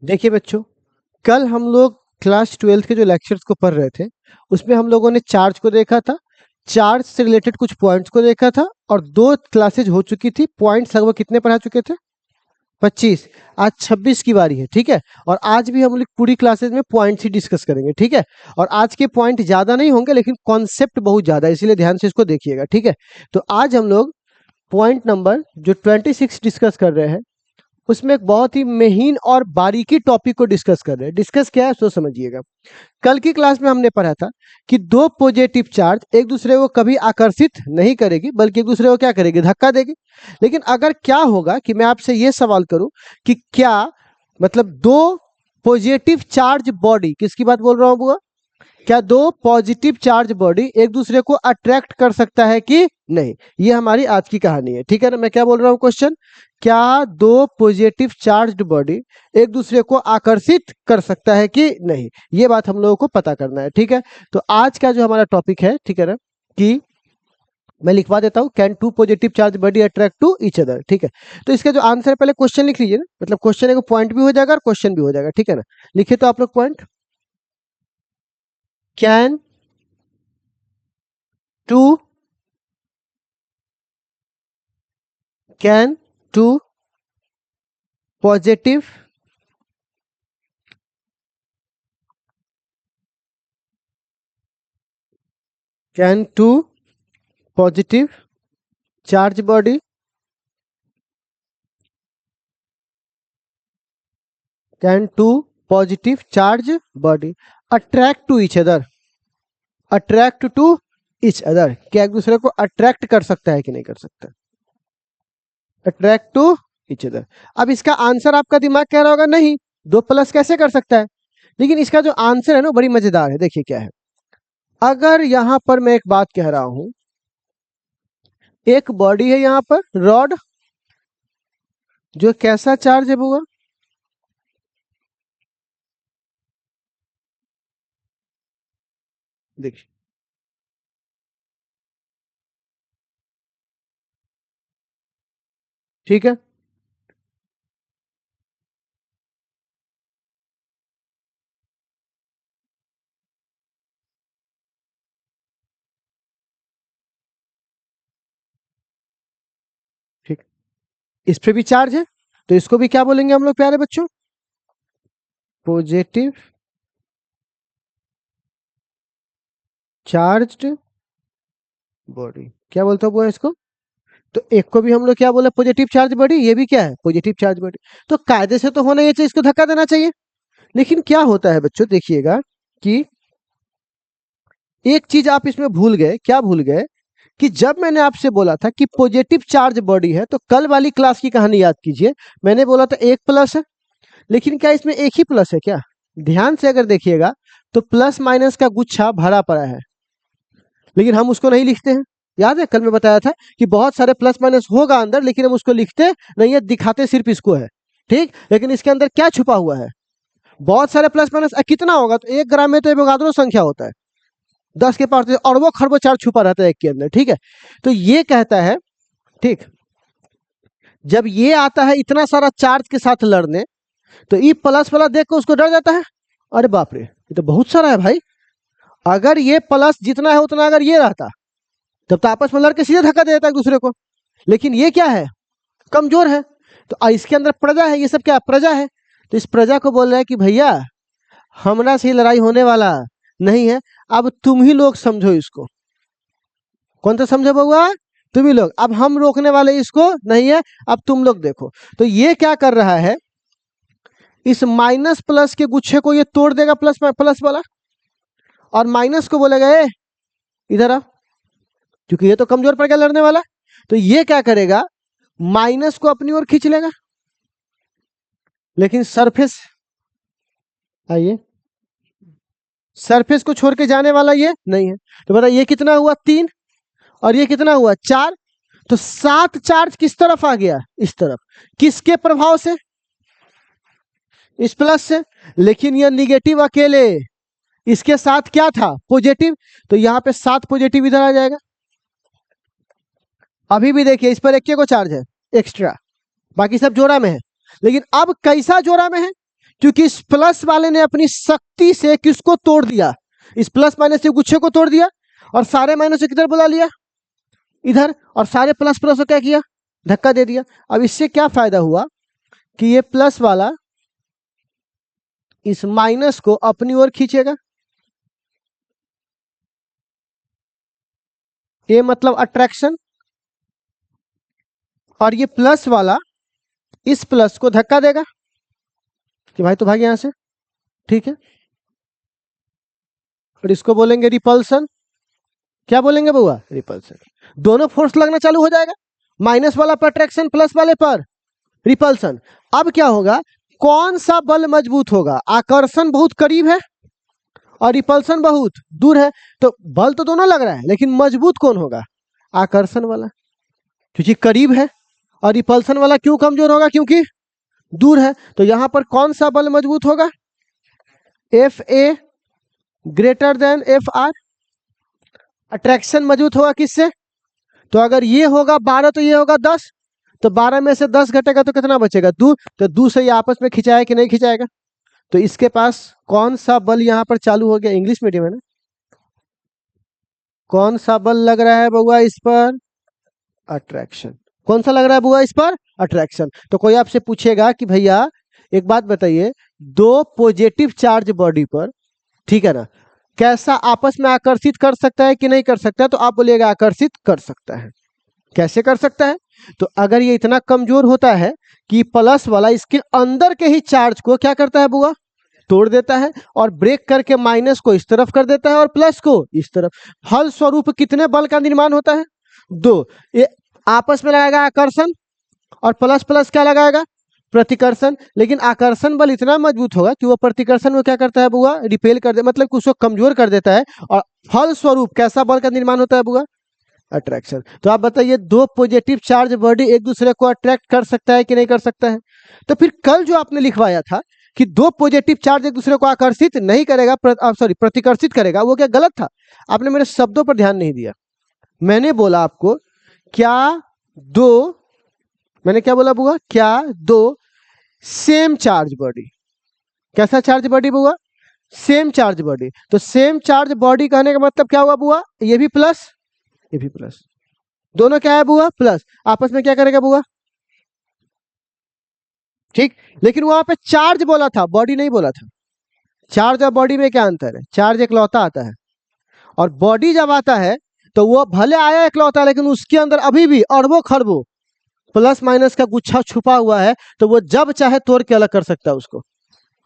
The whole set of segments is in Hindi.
देखिए बच्चों, कल हम लोग क्लास 12th के जो लेक्चर्स को पढ़ रहे थे, उसमें हम लोगों ने चार्ज को देखा था, चार्ज से रिलेटेड कुछ पॉइंट्स को देखा था और 2 क्लासेज हो चुकी थी। पॉइंट्स लगभग कितने पढ़ा चुके थे? 25। आज 26 की बारी है, ठीक है? और आज भी हम लोग पूरी क्लासेज में पॉइंट्स ही डिस्कस करेंगे, ठीक है? और आज के पॉइंट ज़्यादा नहीं होंगे, लेकिन कॉन्सेप्ट बहुत ज़्यादा है, इसीलिए ध्यान से इसको देखिएगा, ठीक है? तो आज हम लोग पॉइंट नंबर जो 26 डिस्कस कर रहे हैं, उसमें एक बहुत ही महीन और बारीकी टॉपिक को डिस्कस कर रहे हैं। डिस्कस क्या है सो समझिएगा। कल की क्लास में हमने पढ़ा था कि दो पॉजिटिव चार्ज एक दूसरे को कभी आकर्षित नहीं करेगी, बल्कि एक दूसरे को क्या करेगी? धक्का देगी। लेकिन अगर क्या होगा कि मैं आपसे यह सवाल करूं कि क्या मतलब दो पॉजिटिव चार्ज बॉडी, किसकी बात बोल रहा हूं बुआ? क्या दो पॉजिटिव चार्ज बॉडी एक दूसरे को अट्रैक्ट कर सकता है कि नहीं? ये हमारी आज की कहानी है, ठीक है ना? मैं क्या बोल रहा हूँ क्वेश्चन, क्या दो पॉजिटिव चार्ज्ड बॉडी एक दूसरे को आकर्षित कर सकता है कि नहीं? ये बात हम लोगों को पता करना है, ठीक है? तो आज का जो हमारा टॉपिक है, ठीक है ना, कि मैं लिखवा देता हूँ, can two positive charge body attract to each other, ठीक है? तो इसका जो आंसर है, पहले क्वेश्चन लिख लीजिए ना, मतलब क्वेश्चन एक पॉइंट भी हो जाएगा और क्वेश्चन भी हो जाएगा, ठीक है ना? लिखिए तो आप लोग point, can two can two positive can two positive charge body can two positive charge body attract to each other, attract to each other? क्या एक दूसरे को अट्रैक्ट कर सकता है कि नहीं कर सकता? Attract to each other। अब इसका आंसर आपका दिमाग कह रहा होगा नहीं, दो प्लस कैसे कर सकता है? लेकिन इसका जो आंसर है ना, बड़ी मजेदार है। देखिए क्या है, अगर यहां पर मैं एक बात कह रहा हूं, एक बॉडी है यहां पर रॉड, जो कैसा चार्ज है बुआ? देखिए, ठीक है, ठीक। इस पे भी चार्ज है, तो इसको भी क्या बोलेंगे हम लोग प्यारे बच्चों? Positive charged body. क्या बोलते हो बुआ इसको? तो एक को भी हम लोग क्या बोले? Positive charge body. ये भी क्या है? Positive charge body. तो कायदे से तो होना ये चाहिए, इसको धक्का देना चाहिए। लेकिन क्या होता है बच्चों, देखिएगा कि एक चीज आप इसमें भूल गए। क्या भूल गए? कि जब मैंने आपसे बोला था कि पॉजिटिव चार्ज बॉडी है, तो कल वाली क्लास की कहानी याद कीजिए। मैंने बोला था एक प्लस है, लेकिन क्या इसमें एक ही प्लस है क्या? ध्यान से अगर देखिएगा तो प्लस माइनस का गुच्छा भरा पड़ा है, लेकिन हम उसको नहीं लिखते हैं। याद है कल मैं बताया था कि बहुत सारे प्लस माइनस होगा अंदर, लेकिन हम उसको लिखते नहीं है, दिखाते सिर्फ इसको है, ठीक? लेकिन इसके अंदर क्या छुपा हुआ है? बहुत सारे प्लस माइनस। कितना होगा? तो 1 ग्राम में तो एवोगाद्रो संख्या होता है, 10 के पावर अरबों खरबों चार्ज छुपा रहता है एक के अंदर, ठीक है? तो ये कहता है, ठीक, जब ये आता है इतना सारा चार्ज के साथ लड़ने, तो ई प्लस वाला देख कर उसको डर जाता है, अरे बाप रे ये तो बहुत सारा है भाई। अगर ये प्लस जितना है उतना अगर ये रहता, तब तो आपस में लड़के सीधे धक्का दे देता है एक दूसरे को। लेकिन ये क्या है? कमजोर है। तो इसके अंदर प्रजा है, ये सब क्या प्रजा है? तो इस प्रजा को बोल रहा है कि भैया हमरा से लड़ाई होने वाला नहीं है, अब तुम ही लोग समझो इसको। कौन सा समझो बउआ? तुम ही लोग। अब हम रोकने वाले इसको नहीं है, अब तुम लोग देखो। तो ये क्या कर रहा है, इस माइनस प्लस के गुच्छे को ये तोड़ देगा, प्लस प्लस वाला, और माइनस को बोलेगा ए इधर आ, क्योंकि ये तो कमजोर पड़ गया लड़ने वाला। तो ये क्या करेगा, माइनस को अपनी ओर खींच लेगा। लेकिन सरफेस, आइए, सरफेस को छोड़ के जाने वाला ये नहीं है। तो बताइए ये कितना हुआ? 3, और ये कितना हुआ? 4। तो 7 चार्ज किस तरफ आ गया? इस तरफ। किसके प्रभाव से? इस प्लस से। लेकिन ये निगेटिव अकेले, इसके साथ क्या था? पॉजिटिव। तो यहां पे 7 पॉजिटिव इधर आ जाएगा। अभी भी देखिए इस पर एक को चार्ज है एक्स्ट्रा, बाकी सब जोड़ा में है। लेकिन अब कैसा जोड़ा में है? क्योंकि इस प्लस वाले ने अपनी शक्ति से किसको तोड़ दिया, इस प्लस माइनस से गुच्छे को तोड़ दिया और सारे माइनस को किधर बुला लिया, इधर, और सारे प्लस प्लस को क्या किया, धक्का दे दिया। अब इससे क्या फायदा हुआ कि ये प्लस वाला इस माइनस को अपनी ओर खींचेगा, ये मतलब अट्रैक्शन, और ये प्लस वाला इस प्लस को धक्का देगा कि भाई तो भाग यहां से, ठीक है। और इसको बोलेंगे रिपल्सन, क्या बोलेंगे बउआ, रिपल्सन। दोनों फोर्स लगना चालू हो जाएगा, माइनस वाला पर अट्रैक्शन, प्लस वाले पर रिपल्सन। अब क्या होगा, कौन सा बल मजबूत होगा, आकर्षण बहुत करीब है और रिपल्सन बहुत दूर है, तो बल तो दोनों लग रहा है लेकिन मजबूत कौन होगा, आकर्षण वाला, क्योंकि करीब है। और रिपल्सन वाला क्यों कमजोर होगा, क्योंकि दूर है। तो यहां पर कौन सा बल मजबूत होगा, F A greater than F R, attraction मजबूत होगा किससे, तो अगर ये होगा 12 तो ये होगा 10, तो 12 में से 10 घटेगा तो कितना बचेगा, 2, तो 2 से ये आपस में खिंचाया कि नहीं खिंचाएगा। तो इसके पास कौन सा बल यहां पर चालू हो गया, इंग्लिश मीडियम है ना, कौन सा बल लग रहा है बउआ इस पर, अट्रैक्शन। कौन सा लग रहा है बुआ इस पर, अट्रैक्शन। तो कोई आपसे पूछेगा कि भैया एक बात बताइए, दो पॉजिटिव चार्ज बॉडी पर, ठीक है ना, कैसा आपस में आकर्षित कर सकता है कि नहीं कर सकता है, तो आप बोलिएगा आकर्षित कर सकता है। कैसे कर सकता है, तो अगर ये इतना कमजोर होता है कि प्लस वाला इसके अंदर के ही चार्ज को क्या करता है बुआ, तोड़ देता है और ब्रेक करके माइनस को इस तरफ कर देता है और प्लस को इस तरफ, फल स्वरूप कितने बल का निर्माण होता है, 2। ये आपस में लगाएगा आकर्षण और प्लस प्लस क्या लगाएगा, प्रतिकर्षण। लेकिन आकर्षण बल इतना मजबूत होगा कि वो प्रतिकर्षण को क्या करता है बुआ, रिपेल कर दे, मतलब कि उसको कमजोर कर देता है, और फल स्वरूप कैसा बल का निर्माण होता है बुआ, अट्रैक्शन। तो आप बताइए, दो पॉजिटिव चार्ज बॉडी एक दूसरे को अट्रैक्ट कर सकता है कि नहीं कर सकता है। तो फिर कल जो आपने लिखवाया था कि दो पॉजिटिव चार्ज एक दूसरे को आकर्षित नहीं करेगा, प्रतिकर्षित करेगा, वो क्या गलत था, आपने मेरे शब्दों पर ध्यान नहीं दिया। मैंने बोला आपको, क्या दो, मैंने क्या बोला बुआ, क्या दो सेम चार्ज बॉडी, कैसा चार्ज बॉडी बुआ, सेम चार्ज बॉडी। तो सेम चार्ज बॉडी कहने का मतलब क्या हुआ बुआ, ये भी प्लस ये भी प्लस, दोनों क्या है बुआ, प्लस, आपस में क्या करेगा बुआ, ठीक। लेकिन वहां पे चार्ज बोला था, बॉडी नहीं बोला था। चार्ज और बॉडी में क्या अंतर है, चार्ज एकलौता आता है और बॉडी जब आता है तो वो भले आया एकलौता, लेकिन उसके अंदर अभी भी अरबों खरबों प्लस माइनस का गुच्छा छुपा हुआ है, तो वो जब चाहे तोड़ के अलग कर सकता है उसको।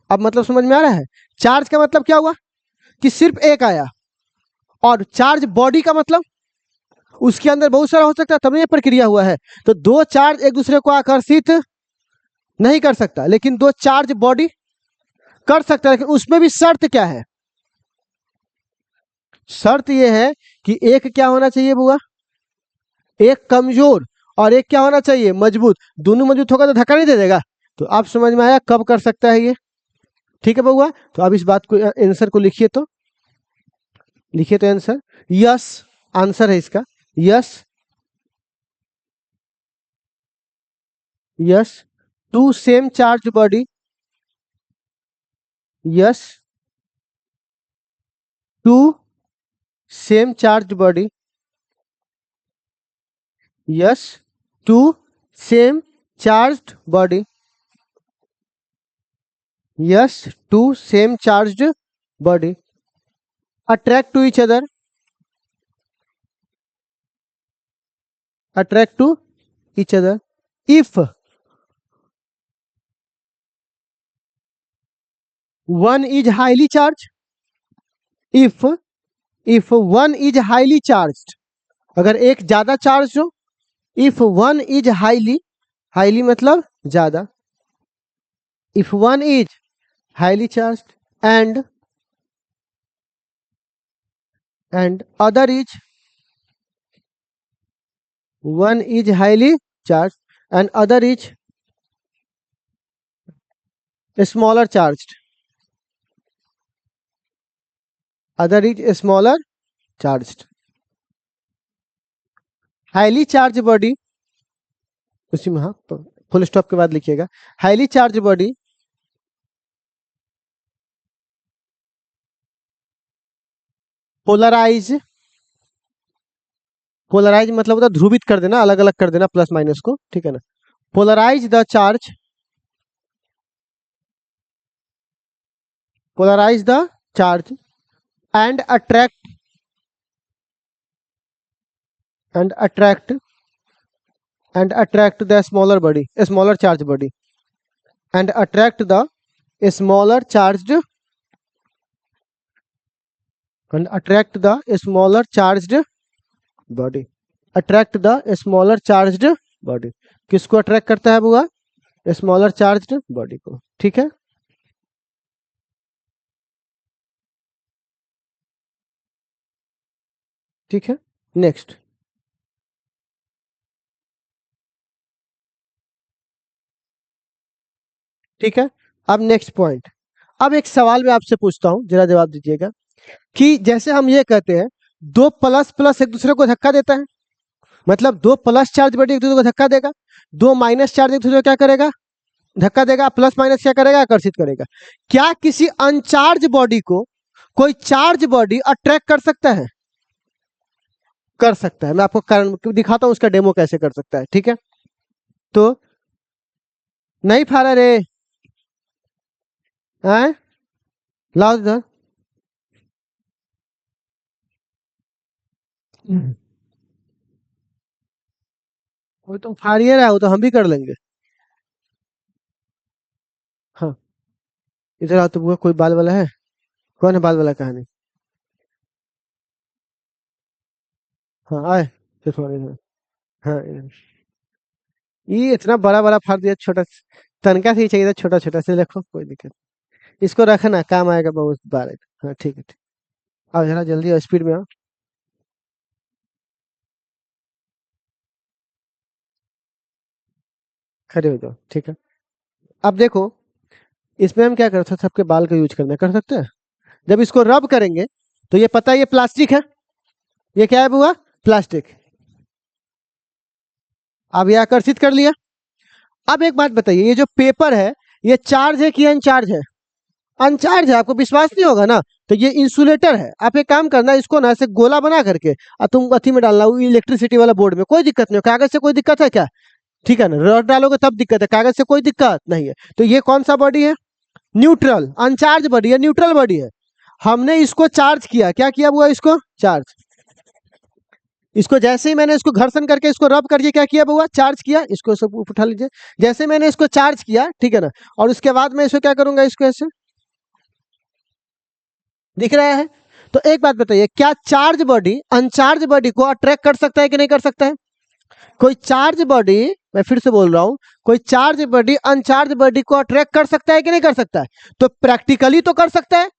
अब मतलब समझ में आ रहा है, चार्ज का मतलब क्या हुआ कि सिर्फ एक आया, और चार्ज बॉडी का मतलब उसके अंदर बहुत सारा हो सकता है, तब ये प्रक्रिया हुआ है। तो दो चार्ज एक दूसरे को आकर्षित नहीं कर सकता, लेकिन दो चार्ज बॉडी कर सकता है। लेकिन उसमें भी शर्त क्या है, शर्त यह है कि एक क्या होना चाहिए बुआ, एक कमजोर और एक क्या होना चाहिए, मजबूत। दोनों मजबूत होगा तो धक्का नहीं दे देगा। तो आप समझ में आया कब कर सकता है ये, ठीक है बुआ। तो अब इस बात को, आंसर को लिखिए, तो लिखिए तो आंसर, यस आंसर है इसका, yes yes two same charge body, yes two same charge body, yes two same charged body, yes two same charged body attract to each other, attract to each other if one is highly charged, if one is highly charged, अगर एक ज्यादा चार्ज हो, if one is highly मतलब ज्यादा, if one is highly charged and other is, one is highly charged and other is smaller charged, other is smaller charged, highly charge body, उसी में हाँ फुल स्टॉप के बाद लिखिएगा, highly charge body polarize, polarize मतलब होता है ध्रुवित कर देना, अलग अलग कर देना प्लस माइनस को, ठीक है ना। Polarize the charge, polarize the charge and attract, and attract, and attract the smaller body, a smaller charge body, and attract the smaller charged, and attract the smaller charged body, attract the smaller charged body। किसको अट्रैक्ट करता है बुआ? स्मॉलर चार्ज्ड बॉडी को, ठीक है। ठीक है, नेक्स्ट। ठीक है, अब नेक्स्ट पॉइंट। अब एक सवाल मैं आपसे पूछता हूं, जरा जवाब दीजिएगा कि जैसे हम ये कहते हैं दो प्लस प्लस एक दूसरे को धक्का देता है, मतलब दो प्लस चार्ज बॉडी एक दूसरे को धक्का देगा, दो माइनस चार्ज एक दूसरे को क्या करेगा? धक्का देगा। प्लस माइनस क्या करेगा? आकर्षित करेगा। क्या किसी अनचार्ज बॉडी को कोई चार्ज बॉडी अट्रैक्ट कर सकता है? कर सकता है। मैं आपको कारण दिखाता हूं उसका डेमो कैसे कर सकता है, ठीक है। तो नहीं फाड़ा रे, हैं? लाओ इधर। वो तुम फाड़िए रहा हो तो हम भी कर लेंगे। हाँ, इधर आओ। तो कोई बाल वाला है? कौन है बाल वाला? कहानी। हाँ आए, फिर थोड़ा इधर। हाँ इधर। ये इतना बड़ा बड़ा फाड़ दिया, छोटा तनका से ही चाहिए था, छोटा छोटा से रखो, कोई दिक्कत। इसको रखना, काम आएगा बहुत बार। हाँ ठीक है, ठीक। आओ जरा जल्दी आओ, स्पीड में आओ। खड़े हो जाओ, ठीक है। अब देखो, इसमें हम क्या कर सकते हैं? सबके बाल का यूज करना कर सकते हैं। जब इसको रब करेंगे तो ये पता है ये प्लास्टिक है। ये क्या है बुआ? प्लास्टिक। अब ये आकर्षित कर लिया। अब एक बात बताइए, ये जो पेपर है ये चार्ज है कि अनचार्ज है? अनचार्ज है। आपको विश्वास नहीं होगा ना, तो ये इंसुलेटर है। आप एक काम करना, इसको ना ऐसे गोला बना करके और तुम अथी में डालना, इलेक्ट्रिसिटी वाला बोर्ड में, कोई दिक्कत नहीं हो। कागज से कोई दिक्कत है क्या? ठीक है ना, रड डालोगे तब दिक्कत है, कागज से कोई दिक्कत नहीं है। तो ये कौन सा बॉडी है? न्यूट्रल, अनचार्ज बॉडी है, न्यूट्रल बॉडी है। हमने इसको चार्ज किया, क्या किया हुआ? इसको चार्ज। इसको जैसे ही मैंने इसको घर्षण करके इसको रब करके क्या किया हुआ? चार्ज किया। इसको सब उठा लीजिए। जैसे मैंने इसको चार्ज किया, ठीक है ना, और उसके बाद मैं इसको क्या करूंगा? इसको ऐसे दिख रहा है। तो एक बात बताइए, क्या चार्ज बॉडी अनचार्ज बॉडी को अट्रैक्ट कर सकता है कि नहीं कर सकता है? कोई चार्ज बॉडी, मैं फिर से बोल रहा हूं, कोई चार्ज बॉडी अनचार्ज बॉडी को अट्रैक्ट कर सकता है कि नहीं कर सकता है? तो प्रैक्टिकली तो कर सकता है,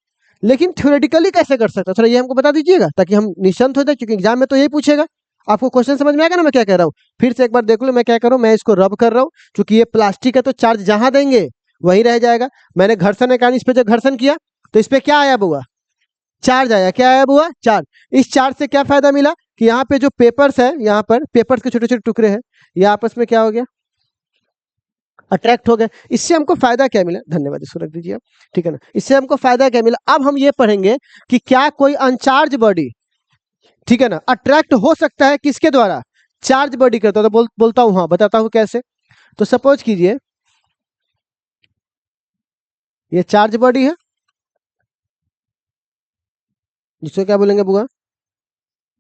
लेकिन थ्योरेटिकली कैसे कर सकता है? थोड़ा ये हमको बता दीजिएगा ताकि हम निश्चिंत हो जाए, क्योंकि एग्जाम में तो यही पूछेगा। आपको क्वेश्चन समझ में आएगा ना मैं क्या कह रहा हूँ? फिर से एक बार देख लो मैं क्या कर रहा हूँ। मैं इसको रब कर रहा हूँ, क्योंकि ये प्लास्टिक है तो चार्ज जहां देंगे वही रह जाएगा। मैंने घर्षण के कारण इस पे जब घर्षण किया तो इस पे क्या आया बुआ? चार्ज आया। क्या आया बुआ? चार्ज। इस चार्ज से क्या फायदा मिला कि यहाँ पे जो पेपर्स है, यहाँ पर पेपर्स के छोटे छोटे टुकड़े हैं, ये आपस में क्या हो गया? अट्रैक्ट हो गए। इससे हमको फायदा क्या मिला? धन्यवाद, इसको रख दीजिए आप, ठीक है ना। इससे हमको फायदा क्या मिला? अब हम ये पढ़ेंगे कि क्या कोई अनचार्ज बॉडी, ठीक है ना, अट्रैक्ट हो सकता है किसके द्वारा? चार्ज बॉडी करता तो बोलता हूं, हाँ बताता हूं कैसे। तो सपोज कीजिए ये चार्ज बॉडी है, जिसको क्या बोलेंगे बुआ?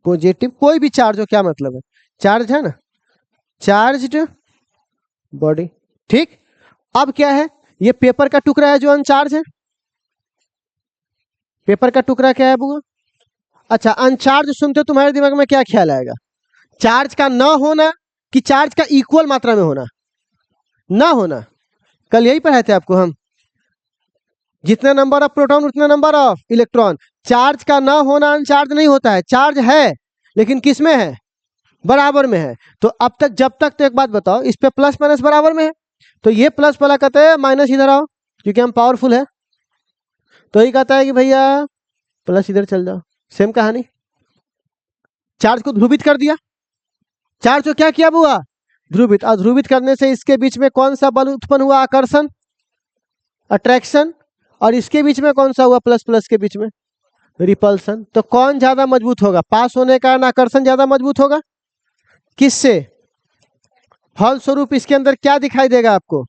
पॉजिटिव। कोई भी चार्ज हो, क्या मतलब है? चार्ज है ना, चार्ज्ड बॉडी, ठीक। अब क्या है? ये पेपर का टुकड़ा है जो अनचार्ज है। पेपर का टुकड़ा क्या है बुआ? अच्छा, अनचार्ज सुनते हो तुम्हारे दिमाग में क्या ख्याल आएगा? चार्ज का ना होना कि चार्ज का इक्वल मात्रा में होना? ना होना। कल यही पढ़ाए थे आपको हम, जितने नंबर ऑफ प्रोटॉन उतने नंबर ऑफ इलेक्ट्रॉन। चार्ज का ना होना अनचार्ज नहीं होता है। चार्ज है लेकिन किस में है? बराबर में है। तो अब तक जब तक, तो एक बात बताओ, इस पे प्लस माइनस बराबर में है, तो ये प्लस वाला कहते हैं माइनस इधर आओ, क्योंकि हम पावरफुल है। तो ये कहता है कि भैया प्लस इधर चल जाओ। सेम कहानी, चार्ज को ध्रुवित कर दिया। चार्ज को क्या किया बुआ? ध्रुवित। और ध्रुवित करने से इसके बीच में कौन सा बल उत्पन्न हुआ? आकर्षण, अट्रैक्शन। और इसके बीच में कौन सा हुआ? प्लस प्लस के बीच में रिपल्सन। तो कौन ज्यादा मजबूत होगा? पास होने का कारण आकर्षण ज्यादा मजबूत होगा किससे? फलस्वरूप इसके अंदर क्या दिखाई देगा आपको?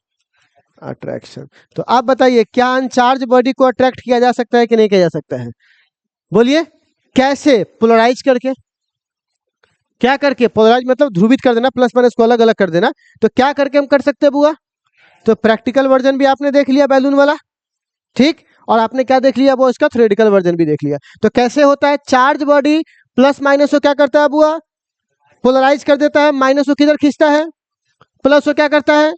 अट्रैक्शन। तो आप बताइए, क्या अनचार्ज बॉडी को अट्रैक्ट किया जा सकता है कि नहीं किया जा सकता है? बोलिए कैसे? पोलराइज करके। क्या करके? पोलराइज मतलब ध्रुवित कर देना, प्लस माइनस को अलग अलग कर देना। तो क्या करके हम कर सकते हैं बुआ? तो प्रैक्टिकल वर्जन भी आपने देख लिया बैलून वाला, ठीक। और आपने क्या देख लिया? वो इसका थ्योरेटिकल वर्जन भी देख लिया। तो कैसे होता है? चार्ज बॉडी प्लस माइनस को क्या करता है बुआ? पोलराइज कर देता है। माइनस को किधर खींचता है? प्लस को क्या करता है?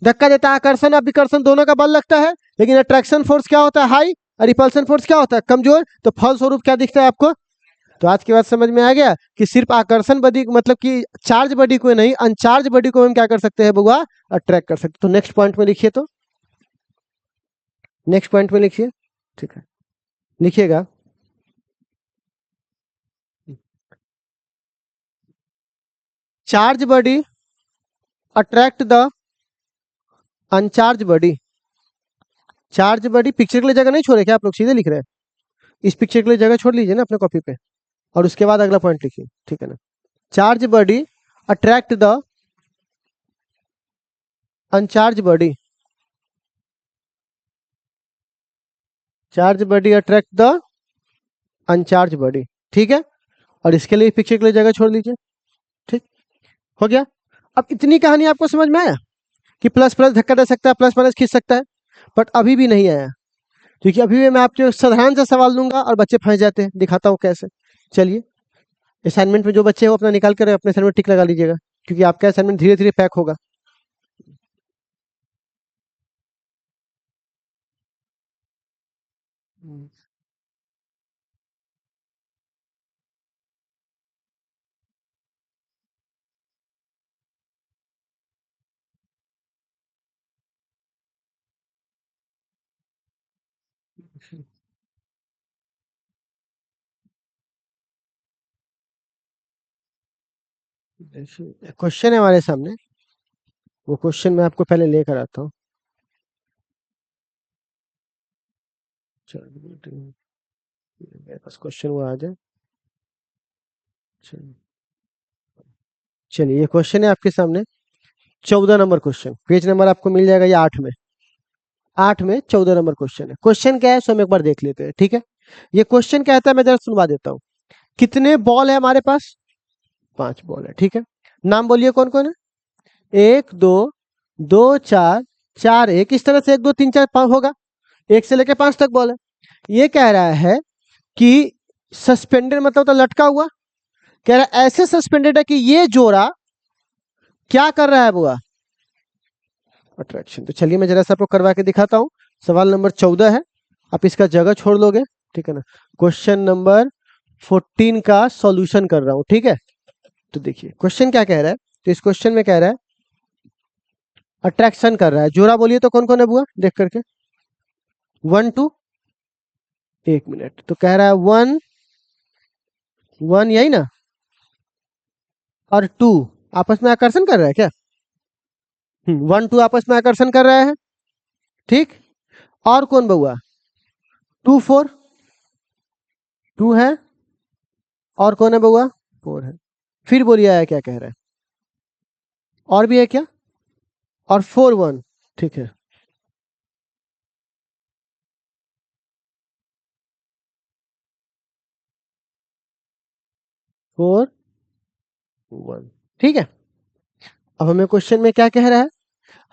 धक्का देता है। आकर्षण और विकर्षण दोनों का बल लगता है, लेकिन अट्रैक्शन फोर्स क्या होता है? हाई। और रिपल्सन फोर्स क्या होता है? कमजोर। तो फलस्वरूप क्या दिखता है आपको? तो आज की बात समझ में आ गया कि सिर्फ आकर्षण बॉडी मतलब कि चार्ज बॉडी को नहीं, अनचार्ज बॉडी को हम क्या कर सकते हैं बुआ? अट्रैक्ट कर सकते हैं। तो नेक्स्ट पॉइंट में लिखिए, तो नेक्स्ट पॉइंट में लिखिए, ठीक है, लिखिएगा। Charge body attract the uncharged body. Charge body picture के लिए जगह नहीं छोड़े क्या आप लोग? सीधे लिख रहे हैं। इस पिक्चर के लिए जगह छोड़ लीजिए ना अपने कॉपी पे, और उसके बाद अगला पॉइंट लिखिए, ठीक है ना। Charge body attract the uncharged body. Charge body attract the uncharged body, ठीक है। और इसके लिए पिक्चर के लिए जगह छोड़ लीजिए, ठीक हो गया। अब इतनी कहानी आपको समझ में आया कि प्लस प्लस धक्का दे सकता है, प्लस माइनस खींच सकता है? बट अभी भी नहीं आया, क्योंकि अभी भी मैं आपको साधारण सा सवाल दूंगा और बच्चे फंस जाते हैं। दिखाता हूँ कैसे। चलिए, असाइनमेंट में जो बच्चे हो अपना निकाल कर अपने असाइनमेंट टिक लगा लीजिएगा, क्योंकि आपका असाइनमेंट धीरे धीरे पैक होगा। क्वेश्चन है हमारे सामने, वो क्वेश्चन मैं आपको पहले लेकर आता हूँ। चलिए, मेरे पास क्वेश्चन वो आ जाए। चलिए चलिए, ये क्वेश्चन है आपके सामने, 14 नंबर क्वेश्चन। पेज नंबर आपको मिल जाएगा ये 8 में। 8 में 14 नंबर क्वेश्चन है। क्वेश्चन क्या है सो हम एक बार देख लेते हैं, ठीक है। ये क्वेश्चन कहता है, मैं जरा सुनवा देता हूँ। कितने बॉल है हमारे पास? 5 बॉल है, ठीक है। नाम बोलिए कौन कौन है? 1 2 2 4 4 1, इस तरह से 1 2 3 4 5 होगा। 1 से लेकर 5 तक बॉल है। ये कह रहा है कि सस्पेंडेड मतलब तो लटका हुआ। कह रहा है ऐसे सस्पेंडेड है कि ये जोड़ा क्या कर रहा है बुआ? अट्रैक्शन। तो चलिए मैं जरा सा आपको करवा के दिखाता हूँ। सवाल नंबर 14 है, आप इसका जगह छोड़ लोगे, ठीक है ना। क्वेश्चन नंबर 14 का सॉल्यूशन कर रहा हूँ, ठीक है। तो देखिए क्वेश्चन क्या कह रहा है। तो इस क्वेश्चन में कह रहा है अट्रैक्शन कर रहा है। जोड़ा बोलिए तो कौन कौन है बुआ, देख करके। 1 2, 1 मिनट। तो कह रहा है 1 1, यही ना, और 2 आपस में आकर्षण कर रहा है क्या? 1 2 आपस में आकर्षण कर रहा है, ठीक। और कौन बउआ? 2 4, 2 है। और कौन है बउआ? 4 है। फिर बोलिए आया क्या कह रहा है? और भी है क्या? और 4 1, ठीक है। 4 1, ठीक है। अब हमें क्वेश्चन में क्या कह रहा है?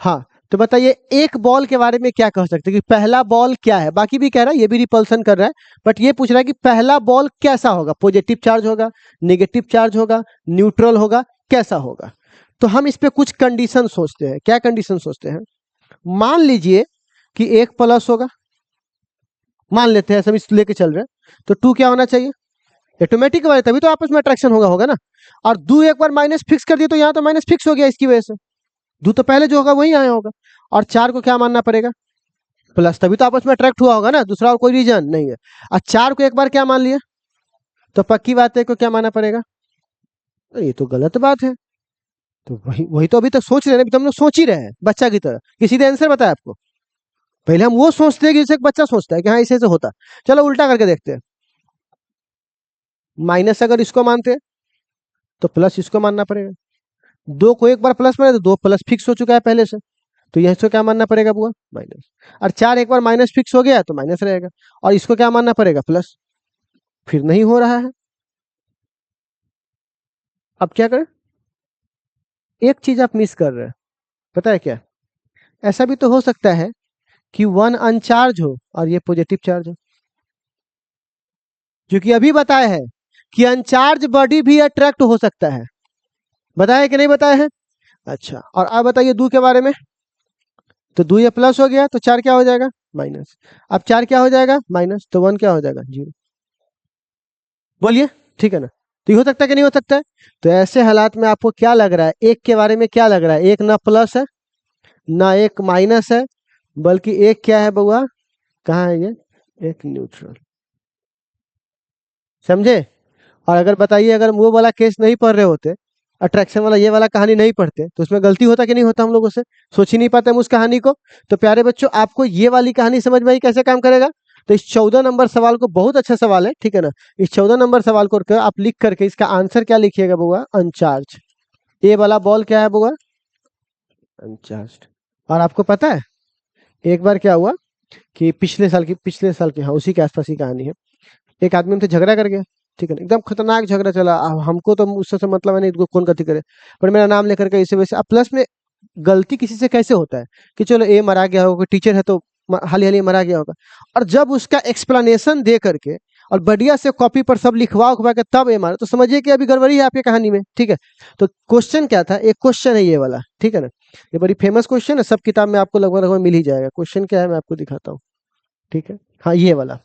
हाँ, तो बताइए एक बॉल के बारे में क्या कह सकते हैं कि पहला बॉल क्या है? बाकी भी कह रहा है, ये भी रिपल्सन कर रहा है, बट ये पूछ रहा है कि पहला बॉल कैसा होगा? पॉजिटिव चार्ज होगा, नेगेटिव चार्ज होगा, न्यूट्रल होगा, कैसा होगा? तो हम इस पे कुछ कंडीशन सोचते हैं। क्या कंडीशन सोचते हैं? मान लीजिए कि 1 प्लस होगा, मान लेते हैं, सब इस लेके चल रहे हैं। तो 2 क्या होना चाहिए? ऑटोमेटिक वाले, तभी तो आपस में अट्रैक्शन होगा, होगा ना। और 2 एक बार माइनस फिक्स कर दिए तो यहाँ तो माइनस फिक्स हो गया इसकी वजह से। 2 तो पहले जो होगा वही आया होगा। और 4 को क्या मानना पड़ेगा? प्लस, तभी तो आपस में अट्रैक्ट हुआ होगा ना, दूसरा और कोई रीजन नहीं है। और 4 को एक बार क्या मान लिया, तो पक्की बात है को क्या मानना पड़ेगा? तो ये तो गलत बात है। तो वही वही तो अभी तक सोच रहे हैं, अभी तो हम लोग सोच ही रहे हैं बच्चा की तरह कि सीधे आंसर बताया आपको। पहले हम वो सोचते हैं कि जैसे एक बच्चा सोचता है कि हाँ ऐसे ऐसे होता। चलो उल्टा करके देखते हैं। माइनस अगर इसको मानते हैं तो प्लस इसको मानना पड़ेगा। दो को एक बार प्लस माने तो दो प्लस फिक्स हो चुका है पहले से, तो यह इसको क्या मानना पड़ेगा बुआ, माइनस। और चार एक बार माइनस फिक्स हो गया तो माइनस रहेगा, और इसको क्या मानना पड़ेगा, प्लस। फिर नहीं हो रहा है, अब क्या करें। एक चीज आप मिस कर रहे हैं, पता है क्या। ऐसा भी तो हो सकता है कि वन अनचार्ज हो और ये पॉजिटिव चार्ज हो, क्योंकि अभी बताया है कि अनचार्ज बॉडी भी अट्रैक्ट हो सकता है, बताया है कि नहीं बताया है। अच्छा, और आप बताइए दो के बारे में। तो दो ये प्लस हो गया तो चार क्या हो जाएगा, माइनस। अब चार क्या हो जाएगा, माइनस, तो वन क्या हो जाएगा, जीरो। बोलिए, ठीक है ना। तो ये हो सकता है कि नहीं हो सकता है। तो ऐसे हालात में आपको क्या लग रहा है, एक के बारे में क्या लग रहा है, एक ना प्लस है ना एक माइनस है, बल्कि एक क्या है बउआ, कहाँ है ये, एक न्यूट्रल। समझे। और अगर बताइए, अगर वो वाला केस नहीं पढ़ रहे होते, अट्रैक्शन वाला ये वाला कहानी नहीं पढ़ते, तो उसमें गलती होता कि नहीं होता, हम लोगों से सोच ही नहीं पाते हम उस कहानी को। तो प्यारे बच्चों, आपको ये वाली कहानी समझ में आई कैसे काम करेगा। तो इस 14 नंबर सवाल को, बहुत अच्छा सवाल है, ठीक है ना। इस 14 नंबर सवाल को आप लिख करके इसका आंसर क्या लिखिएगा बुआ, अनचार्ज। ए वाला बॉल क्या है बुआ, अनचार्ज। और आपको पता है एक बार क्या हुआ कि पिछले साल की हाँ उसी के आसपास की कहानी है। एक आदमी हमसे झगड़ा कर गया, ठीक है ना, एकदम खतरनाक झगड़ा चला। अब हमको तो उससे मतलब है नहीं, इसको कौन गलती करे, पर मेरा नाम लेकर के इसे वैसे। अब प्लस में गलती किसी से कैसे होता है कि चलो ए मरा गया होगा, टीचर है तो हाल ही मरा गया होगा, और जब उसका एक्सप्लेनेशन दे करके और बढ़िया से कॉपी पर सब लिखवा उखवा के तब ए मारा, तो समझिए कि अभी गड़बड़ी है आपकी कहानी में, ठीक है। तो क्वेश्चन क्या था, एक क्वेश्चन है ये वाला, ठीक है ना। ये बड़ी फेमस क्वेश्चन है, सब किताब में आपको लगभग लगभग मिल ही जाएगा। क्वेश्चन क्या है मैं आपको दिखाता हूँ, ठीक है। हाँ ये वाला,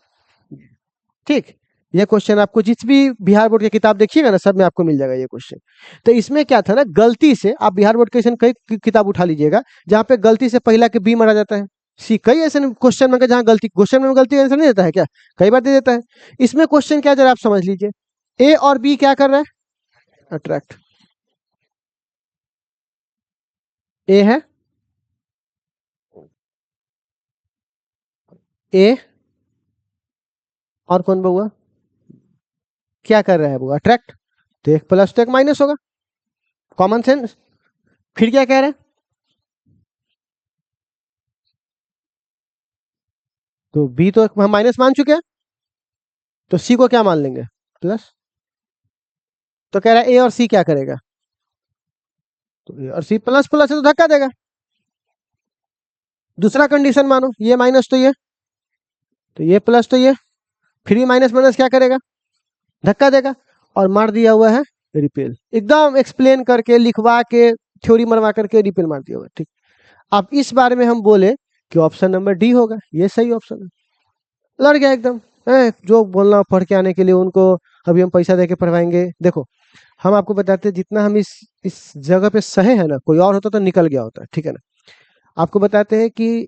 ठीक। ये क्वेश्चन आपको जिस भी बिहार बोर्ड की किताब देखिएगा ना, सब में आपको मिल जाएगा ये क्वेश्चन। तो इसमें क्या था ना, गलती से आप बिहार बोर्ड के कई किताब उठा लीजिएगा जहाँ पे गलती से पहला के बी मारा जाता है, सी। कई ऐसे क्वेश्चन में जहाँ गलती, क्वेश्चन में गलती आंसर नहीं देता है क्या, कई बार दे देता है। इसमें क्वेश्चन क्या, जरा आप समझ लीजिए। ए और बी क्या कर रहा है, अट्रैक्ट। ए है, ए, और कौन बउआ, क्या कर रहा है वो, अट्रैक्ट। तो एक प्लस तो एक माइनस होगा, कॉमन सेंस। फिर क्या कह रहे हैं, तो बी तो हम माइनस मान चुके हैं, तो सी को क्या मान लेंगे, प्लस। तो कह रहा है ए और सी क्या करेगा, तो ए और सी प्लस प्लस है तो धक्का देगा। दूसरा कंडीशन मानो, ये माइनस तो ये प्लस तो ये, फिर ये माइनस माइनस क्या करेगा, धक्का देगा। और मार दिया हुआ है रिपेल, एकदम एक्सप्लेन करके लिखवा के थ्योरी मरवा करके रिपेल मार दिया हुआ है, ठीक। अब इस बारे में हम बोले कि ऑप्शन नंबर डी होगा, ये सही ऑप्शन है। लड़ गया एकदम, जो बोलना पढ़ के आने के लिए उनको अभी हम पैसा दे के पढ़वाएंगे। देखो हम आपको बताते हैं, जितना हम इस जगह पे सहे हैं ना, कोई और होता तो निकल गया होता, ठीक है ना। आपको बताते हैं कि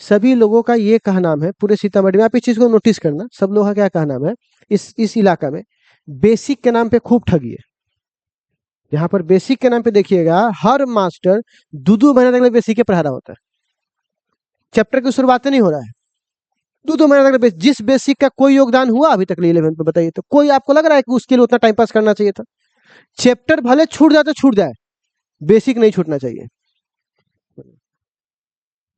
सभी लोगों का ये कहनाम है, पूरे सीतामढ़ी में, आप इस चीज को नोटिस करना, सब लोगों का क्या कहनाम है, इस इलाका में बेसिक के नाम पे खूब ठगी है। यहाँ पर बेसिक के नाम पे देखिएगा, हर मास्टर दो महीने तक बेसिक के पढ़ा रहा होता है, चैप्टर की शुरुआत नहीं हो रहा है, दो महीने तक जिस बेसिक का कोई योगदान हुआ अभी तक 11th पे, बताइए तो कोई आपको लग रहा है कि उसके लिए उतना टाइम पास करना चाहिए था। चैप्टर भले छूट जाए तो छूट जाए, बेसिक नहीं छूटना चाहिए।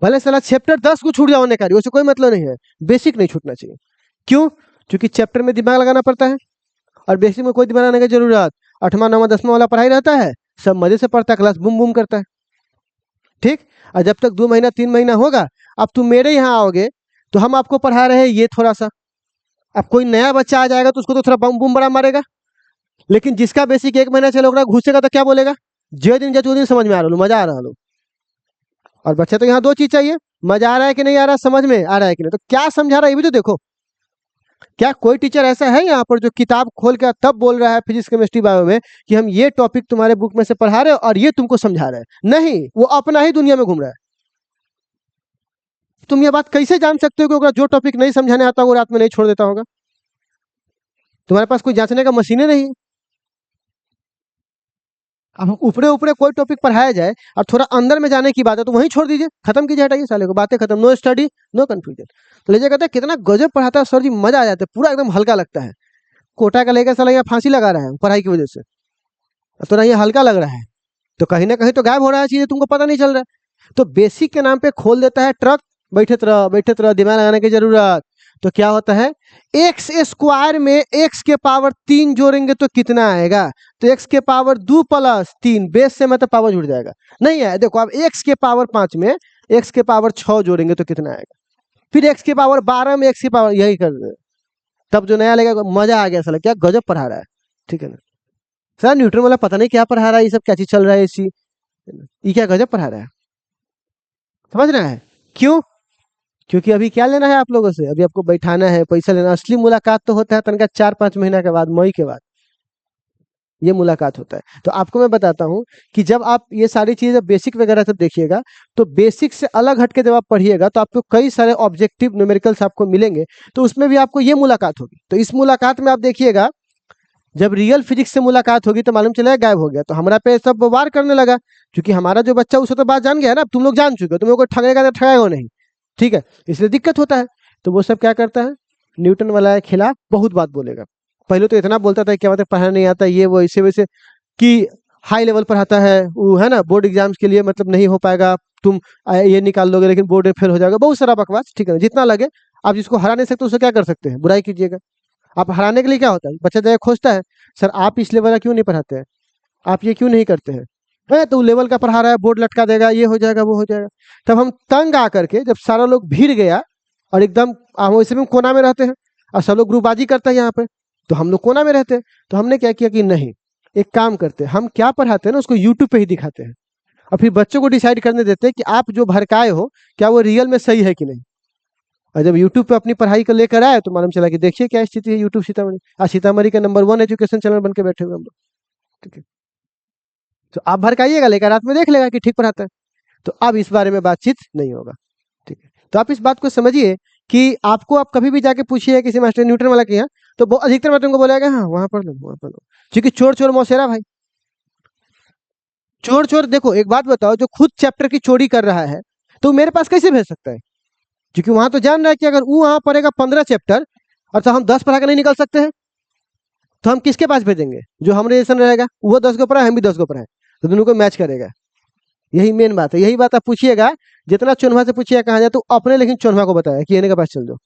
भले साला चैप्टर 10 को छूट जाओ होने कार्य, उससे कोई मतलब नहीं है, बेसिक नहीं छूटना चाहिए। क्यों, क्योंकि चैप्टर में दिमाग लगाना पड़ता है, और बेसिक में कोई दिमाग लगाने की जरूरत, 8वां 9वां 10वां वाला पढ़ाई रहता है, सब मजे से पढ़ता है, क्लास बूम बूम करता है, ठीक। और जब तक 2 महीना 3 महीना होगा, अब तुम मेरे यहाँ आओगे तो हम आपको पढ़ा रहे हैं ये थोड़ा सा, अब कोई नया बच्चा आ जाएगा तो उसको तो थोड़ा बम बूम बड़ा मारेगा, लेकिन जिसका बेसिक 1 महीना चलेगा घुसेगा तो क्या बोलेगा, जो दिन जो दिन समझ में आ रहा लो, मजा आ रहा लो। और बच्चे तो यहाँ दो चीज चाहिए, मजा आ रहा है कि नहीं आ रहा, समझ में आ रहा है कि नहीं, तो क्या समझा रहा है ये भी तो देखो। क्या कोई टीचर ऐसा है यहाँ पर जो किताब खोल के तब बोल रहा है फिजिक्स केमिस्ट्री बायो में कि हम ये टॉपिक तुम्हारे बुक में से पढ़ा रहे हैं और ये तुमको समझा रहे हैं, नहीं, वो अपना ही दुनिया में घूम रहा है। तुम ये बात कैसे जान सकते हो कि अगर जो टॉपिक नहीं समझाने आता वो रात में नहीं छोड़ देता होगा, तुम्हारे पास कोई जांचने का मशीन नहीं है। अब ऊपरे ऊपरे कोई टॉपिक पढ़ाया जाए और थोड़ा अंदर में जाने की बात है तो वहीं छोड़ दीजिए, खत्म कीजिए, हटाइए साले को, बातें खत्म, नो स्टडी नो कंफ्यूजन। तो लीजिए कहते हैं कितना गजब पढ़ाता है सर जी, मजा आ जाता है, पूरा एकदम हल्का लगता है। कोटा का लेकर साला यहाँ फांसी लगा रहा है पढ़ाई की वजह से, तो ना ये हल्का लग रहा है, तो कहीं ना कहीं तो गायब हो रहा है चीजें, तुमको पता नहीं चल रहा है। तो बेसिक के नाम पे खोल देता है ट्रक, बैठे तरह दिमाग लगाने की जरूरत। तो क्या होता है, एक्स स्क्वायर में एक्स के पावर 3 जोड़ेंगे तो कितना आएगा, तो एक्स के पावर 2 प्लस 3 बेस से मतलब पावर जुड़ जाएगा, नहीं है। देखो अब एक्स के पावर 5 में एक्स के पावर 6 जोड़ेंगे तो कितना आएगा, फिर एक्स के पावर 12 में एक्स की पावर, यही कर रहे हैं। तब जो नया लगेगा, मजा आ गया साला, क्या गजब पढ़ा रहा है, ठीक है ना। सर न्यूटन वाला पता नहीं क्या पढ़ा रहा है, ये सब क्या चीज चल रहा है इसी, ये क्या गजब पढ़ा रहा है, समझ रहा है क्यों? क्योंकि अभी क्या लेना है आप लोगों से, अभी आपको बैठाना है, पैसा लेना। असली मुलाकात तो होता है तनका 4-5 महीना के बाद, मई के बाद ये मुलाकात होता है। तो आपको मैं बताता हूँ कि जब आप ये सारी चीजें बेसिक वगैरह सब देखिएगा, तो बेसिक से अलग हटके जब आप पढ़िएगा तो आपको कई सारे ऑब्जेक्टिव न्यूमेरिकल्स आपको मिलेंगे, तो उसमें भी आपको ये मुलाकात होगी। तो इस मुलाकात में आप देखिएगा, जब रियल फिजिक्स से मुलाकात होगी तो मालूम चलेगा गायब हो गया, तो हमारा पे सब वार करने लगा, क्योंकि हमारा जो बच्चा उसे तो बात जान गया ना, अब तुम लोग जान चुके हो, तुम लोग को ठगेगा तो ठगेगा नहीं, ठीक है, इसलिए दिक्कत होता है। तो वो सब क्या करता है, न्यूटन वाला के खिलाफ बहुत बात बोलेगा। पहले तो इतना बोलता था क्या बात है, पढ़ाना नहीं आता, ये वो ऐसे वैसे, कि हाई लेवल पढ़ाता है वो, है ना, बोर्ड एग्जाम्स के लिए मतलब नहीं हो पाएगा, तुम ये निकाल लोगे लेकिन बोर्ड में फेल हो जाएगा, बहुत सारा बकवास, ठीक है ना, जितना लगे। आप जिसको हरा नहीं सकते उसे क्या कर सकते हैं, बुराई कीजिएगा। आप हराने के लिए क्या होता है, बच्चा जाएगा खोजता है, सर आप इस लेवल का क्यों नहीं पढ़ाते हैं, आप ये क्यों नहीं करते हैं, तो लेवल का पढ़ा रहा है, बोर्ड लटका देगा, ये हो जाएगा वो हो जाएगा। तब हम तंग आकर के, जब सारा लोग भीड़ गया और एकदम हम वैसे भी कोना में रहते हैं और सब लोग ग्रुपबाजी करता है यहाँ पे, तो हम लोग कोना में रहते हैं, तो हमने क्या किया कि नहीं, एक काम करते हैं, हम क्या पढ़ाते हैं ना उसको यूट्यूब पे ही दिखाते हैं, और फिर बच्चों को डिसाइड करने देते हैं कि आप जो भड़काए हो क्या वो रियल में सही है कि नहीं। और जब यूट्यूब पे अपनी पढ़ाई को लेकर आए तो मालूम चला कि देखिए क्या स्थिति है यूट्यूब सीतामढ़ी, आज सीतामढ़ी का नंबर 1 एजुकेशन चैनल बन के बैठे हुए हम लोग, ठीक है। तो आप भड़काइएगा, लेकर रात में देख लेगा कि ठीक पढ़ाता है, तो अब इस बारे में बातचीत नहीं होगा, ठीक है। तो आप इस बात को समझिए कि आपको आप कभी भी जाके पूछिए किसी मास्टर न्यूटन वाला के यहाँ, तो अधिकतर मैं तुमको बोलेगा हाँ वहां पढ़ लो वहां पढ़ लो, क्योंकि चोर चोर मौसेरा भाई, चोर चोर। देखो एक बात बताओ, जो खुद चैप्टर की चोरी कर रहा है तो मेरे पास कैसे भेज सकता है, क्योंकि वहां तो जान रहा है कि अगर वो वहां पढ़ेगा 15 चैप्टर और तो हम 10 पढ़ा के नहीं निकल सकते हैं, तो हम किसके पास भेजेंगे, जो हमारे जैसा रहेगा, वो 10 को पढ़ा हम भी 10 को पढ़ाए, तो दोनों को मैच करेगा। यही मेन बात है, यही बात आप पूछिएगा, जितना चुनवा से पूछिएगा कहाँ जाए तो अपने, लेकिन चुनवा को बताया कि इन्हें के पास चल दो,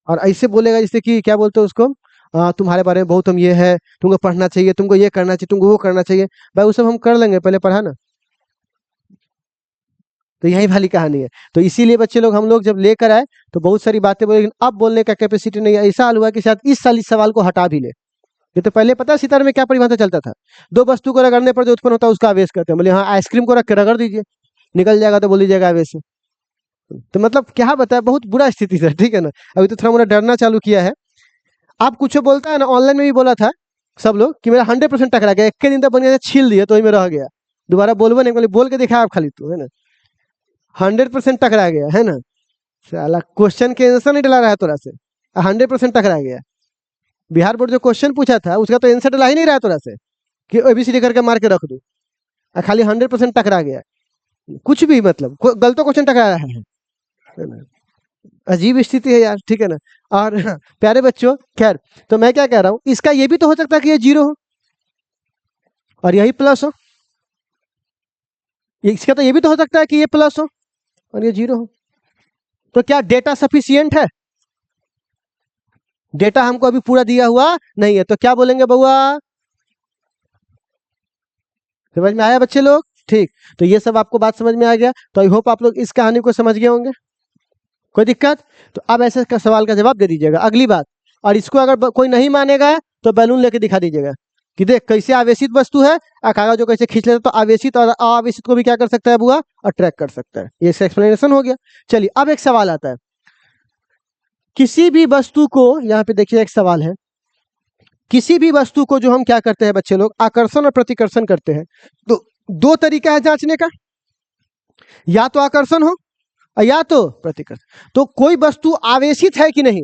और ऐसे बोलेगा जैसे कि क्या बोलते हैं उसको, तुम्हारे बारे में बहुत हम ये है, तुमको पढ़ना चाहिए, तुमको ये करना चाहिए, तुमको वो करना चाहिए, भाई वो सब हम कर लेंगे, पहले पढ़ा ना। तो यही वाली कहानी है। तो इसीलिए बच्चे लोग, हम लोग जब लेकर आए तो बहुत सारी बातें बोले, लेकिन अब बोलने का कैपेसिटी नहीं है। ऐसा हाल हुआ कि शायद इस साल इस सवाल को हटा भी ले। ये तो पहले पता है सितार में क्या परिभाषा चलता था, दो वस्तु को रगड़ने पर जो उत्पन्न होता है उसका आवेश कहते हैं। बोले हाँ आइसक्रीम को रख के रगड़ दीजिए, निकल जाएगा, तो बोल दीजिएगा आवेश से। तो मतलब क्या बताया, बहुत बुरा स्थिति था, ठीक है ना। अभी तो थोड़ा मोड़ा डरना चालू किया है। आप कुछ बोलता है ना, ऑनलाइन में भी बोला था सब लोग कि मेरा 100% टकरा गया, एक के दिन तक बन गया, छील दिया तो वही में रह गया, दोबारा बोलबो नहीं, बोले बोल के दिखा आप खाली, तो है ना 100% टकरा गया, है ना। साला क्वेश्चन के आंसर नहीं डला रहा है तोरा से, 100% टकरा गया। बिहार बोर्ड जो क्वेश्चन पूछा था उसका तो आंसर डला ही नहीं रहा तोरा से कि एबीसीडी करके मार के रख दो, खाली 100% टकरा गया। कुछ भी मतलब गलत क्वेश्चन टकरा रहा है ना? अजीब स्थिति है यार, ठीक है ना। और प्यारे बच्चों, खैर, तो मैं क्या कह रहा हूँ, इसका ये भी तो हो सकता है कि ये 0 हो और यही प्लस हो, इसका तो ये भी तो हो सकता है कि ये प्लस हो और ये 0 हो। तो क्या डेटा सफिशियंट है? डेटा हमको अभी पूरा दिया हुआ नहीं है, तो क्या बोलेंगे बउआ, समझ में आया बच्चे लोग? ठीक, तो ये सब आपको बात समझ में आ गया, तो आई होप आप लोग इस कहानी को समझ गए होंगे। कोई दिक्कत? तो अब ऐसे का सवाल का जवाब दे दीजिएगा। अगली बात, और इसको अगर कोई नहीं मानेगा तो बैलून लेके दिखा दीजिएगा कि देख कैसे आवेशित वस्तु है, कागज जो कैसे खींच लेता, तो आवेशित और अआवेशित को भी क्या कर सकता है बुआ, अट्रैक्ट कर सकता है। ये एक्सप्लेनेशन हो गया। चलिए अब एक सवाल आता है, किसी भी वस्तु को, यहाँ पे देखिए एक सवाल है, किसी भी वस्तु को जो हम क्या करते हैं बच्चे लोग, आकर्षण और प्रतिकर्षण करते हैं, तो दो तरीका है जांचने का, या तो आकर्षण हो या तो प्रतिकर्षण। तो कोई वस्तु आवेशित है कि नहीं,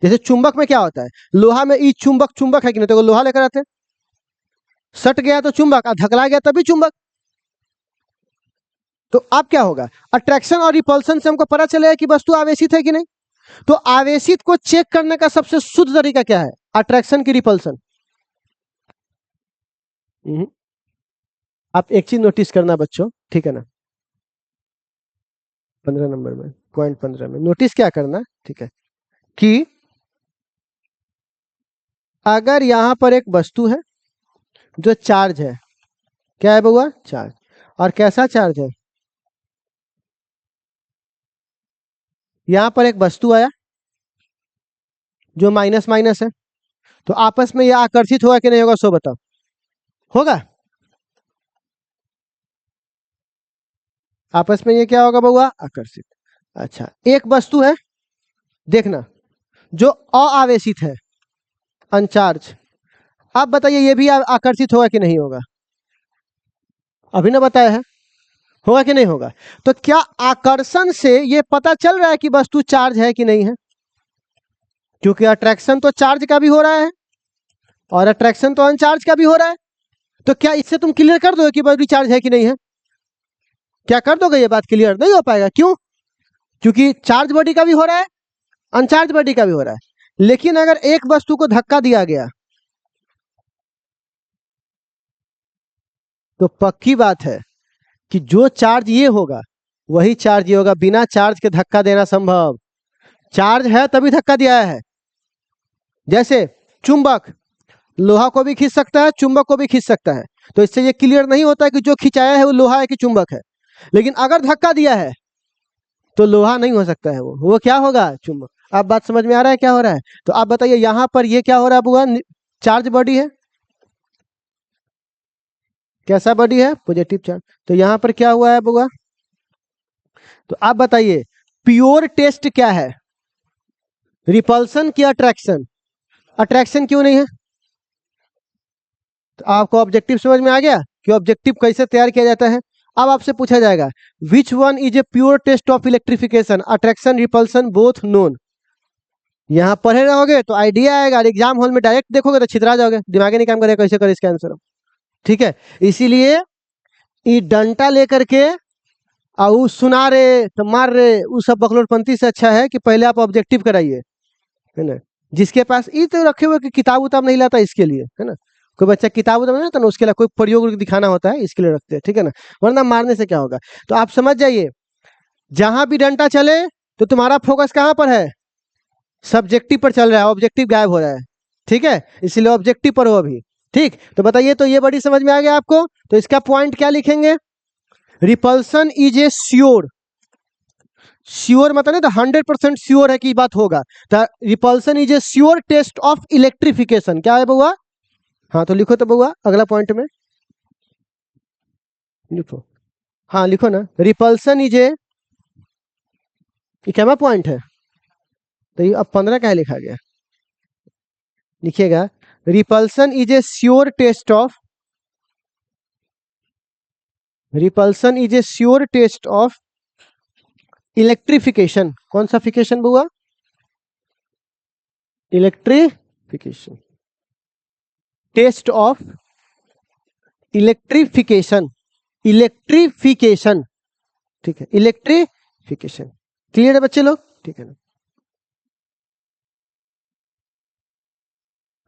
जैसे चुंबक में क्या होता है, लोहा में ई चुंबक, चुंबक है कि नहीं, तो लोहा लेकर आते हैं, सट गया तो चुंबक, धकला गया तभी चुंबक। तो अब क्या होगा, अट्रैक्शन और रिपल्सन से हमको पता चलेगा कि वस्तु आवेशित है कि नहीं। तो आवेशित को चेक करने का सबसे शुद्ध तरीका क्या है? अट्रैक्शन की रिपल्सन। आप एक चीज नोटिस करना बच्चों, ठीक है ना, 15 नंबर में, पॉइंट 15 में नोटिस क्या करना, ठीक है, कि अगर यहां पर एक वस्तु है जो चार्ज है, क्या है बउआ? चार्ज। और कैसा चार्ज है? यहां पर एक वस्तु आया जो माइनस माइनस है, तो आपस में यह आकर्षित होगा कि नहीं होगा, सो बताओ। होगा? आपस में ये क्या होगा बउआ? आकर्षित। अच्छा, एक वस्तु है, देखना, जो अआवेशित है, अनचार्ज। आप बताइए ये भी आकर्षित होगा कि नहीं होगा? अभी ना बताया है, होगा कि नहीं होगा? तो क्या आकर्षण से ये पता चल रहा है कि वस्तु चार्ज है कि नहीं है? क्योंकि अट्रैक्शन तो चार्ज का भी हो रहा है और अट्रैक्शन तो अनचार्ज का भी हो रहा है। तो क्या इससे तुम क्लियर कर दोगे कि बॉडी चार्ज है कि नहीं है? क्या कर दोगे? ये बात क्लियर नहीं हो पाएगा। क्यों? क्योंकि चार्ज बॉडी का भी हो रहा है, अनचार्ज बॉडी का भी हो रहा है। लेकिन अगर एक वस्तु को धक्का दिया गया तो पक्की बात है कि जो चार्ज ये होगा वही चार्ज ये होगा। बिना चार्ज के धक्का देना संभव। चार्ज है तभी धक्का दिया है। जैसे चुंबक लोहा को भी खींच सकता है, चुंबक को भी खींच सकता है। तो इससे ये क्लियर नहीं होता है कि जो खिंचाया है वो लोहा है कि चुंबक है। लेकिन अगर धक्का दिया है तो लोहा नहीं हो सकता है, वो क्या होगा? चुंबक। आप बात समझ में आ रहा है क्या हो रहा है? तो आप बताइए यहां पर ये क्या हो रहा है बुआ? चार्ज बॉडी है। कैसा बॉडी है? Positive charge. तो यहां पर क्या हुआ है बुआ? तो आप बताइए प्योर टेस्ट क्या है? रिपल्सन की अट्रैक्शन? अट्रैक्शन क्यों नहीं है? तो आपको ऑब्जेक्टिव समझ में आ गया कि ऑब्जेक्टिव कैसे तैयार किया जाता है। अब आपसे पूछा जाएगा which one is a pure test of electrification, attraction repulsion both none. यहाँ पढ़े रहोगे तो आइडिया आएगा, एग्जाम हॉल में डायरेक्ट देखोगे तो छितरा जाओगे, दिमाग नहीं काम करेगा कैसे करे इसका आंसर। ठीक है, इसीलिए ये डंटा लेकर के और सुना रहे तो मार रहे, वो सब बकलोरपंथी से अच्छा है कि पहले आप ऑब्जेक्टिव कराइए, है ना। जिसके पास ये तो रखे हुए कि किताब उताब नहीं लाता इसके लिए, है ना। कोई बच्चा किताब उताब नहीं लाता ना, उसके लिए कोई प्रयोग दिखाना होता है, इसके लिए रखते हैं, ठीक है ना। वरना मारने से क्या होगा। तो आप समझ जाइए जहां भी डंटा चले तो तुम्हारा फोकस कहां पर है? सब्जेक्टिव पर चल रहा है, ऑब्जेक्टिव गायब हो रहा है। ठीक है, इसलिए ऑब्जेक्टिव पर हो अभी। ठीक, तो बताइए, तो ये बड़ी समझ में आ गया आपको। तो इसका पॉइंट क्या लिखेंगे? Repulsion is a sure. Sure मतलब नहीं तो 100% श्योर है कि बात होगा। तो repulsion is a sure test of electrification. क्या है बउआ? हाँ तो लिखो तो बउआ अगला पॉइंट में लिखो। हाँ लिखो ना, रिपल्सन इज ए, ये क्या पॉइंट है? तो ये अब 15 क्या लिखा गया? लिखिएगा repulsion is a sure test of, repulsion is a sure test of electrification. कौन सा फिकेशन बुआ? Electrification. Test of electrification, electrification. ठीक है, इलेक्ट्रिफिकेशन। क्लियर है बच्चे लोग? ठीक है ना।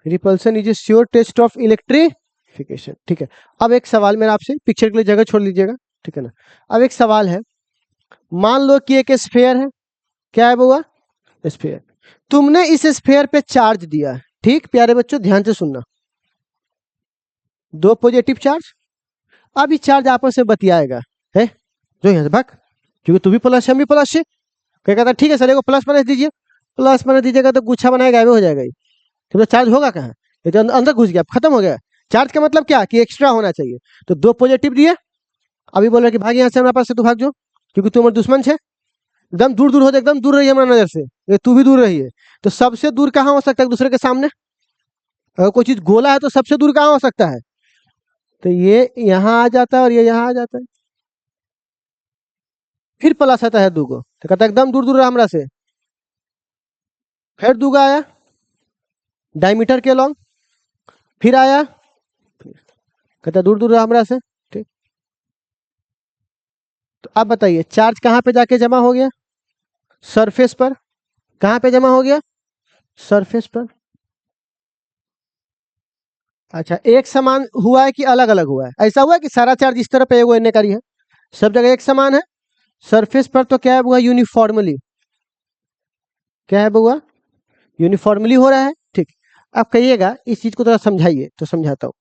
Repulsion is a sure test of electrification. ठीक है, अब एक सवाल मेरा आपसे, पिक्चर के लिए जगह छोड़ लीजिएगा, ठीक है ना। अब एक सवाल है, मान लो कि एक स्फीयर है। क्या है बुआ? स्फीयर। तुमने इस स्फीयर पे चार्ज दिया, ठीक प्यारे बच्चों ध्यान से सुनना। दो पॉजिटिव चार्ज, अब ये चार्ज आपस में बतियाएगा, है जो यहाँ से भाग, क्योंकि तू भी प्लस है, हम भी प्लस है। क्या कहता है? ठीक है सर, एगो प्लस माइनस दीजिए। प्लस माइनस दीजिएगा तो गुच्छा बनाएगा, गायब हो जाएगा। तो चार्ज होगा कहाँ? ये तो अंदर घुस गया, खत्म हो गया। चार्ज का मतलब क्या कि एक्स्ट्रा होना चाहिए। तो दो पॉजिटिव दिए, अभी बोल रहे कि भाग यहाँ से, हमारे पास से तू भाग जाओ, क्योंकि तू हमारे दुश्मन है। एकदम दूर दूर हो जाए, एकदम दूर रही है हमारे नजर से, ये तू भी दूर रही है। तो सबसे दूर कहाँ हो सकता है दूसरे के सामने? अगर कोई चीज गोला है तो सबसे दूर कहाँ हो सकता है? तो ये यहाँ आ जाता है और ये यहाँ आ जाता है। फिर प्लस आता है दूगो, तो कहता है एकदम दूर दूर रहा हमरा से। फिर दूगा आया डायमीटर के लॉन्ग, फिर आया, कहता है दूर दूर रहा हमरा से। ठीक, तो अब बताइए चार्ज कहाँ पे जाके जमा हो गया? सरफेस पर। कहाँ पे जमा हो गया? सरफेस पर। अच्छा, एक समान हुआ है कि अलग अलग हुआ है? ऐसा हुआ है कि सारा चार्ज इस तरफ है, एगो एने करी है, सब जगह एक समान है? सरफेस पर तो क्या है बुआ? यूनिफॉर्मली। क्या है बुआ? यूनिफॉर्मली हो रहा है। ठीक। आप कहिएगा इस चीज को थोड़ा समझाइए, तो समझाता हूँ।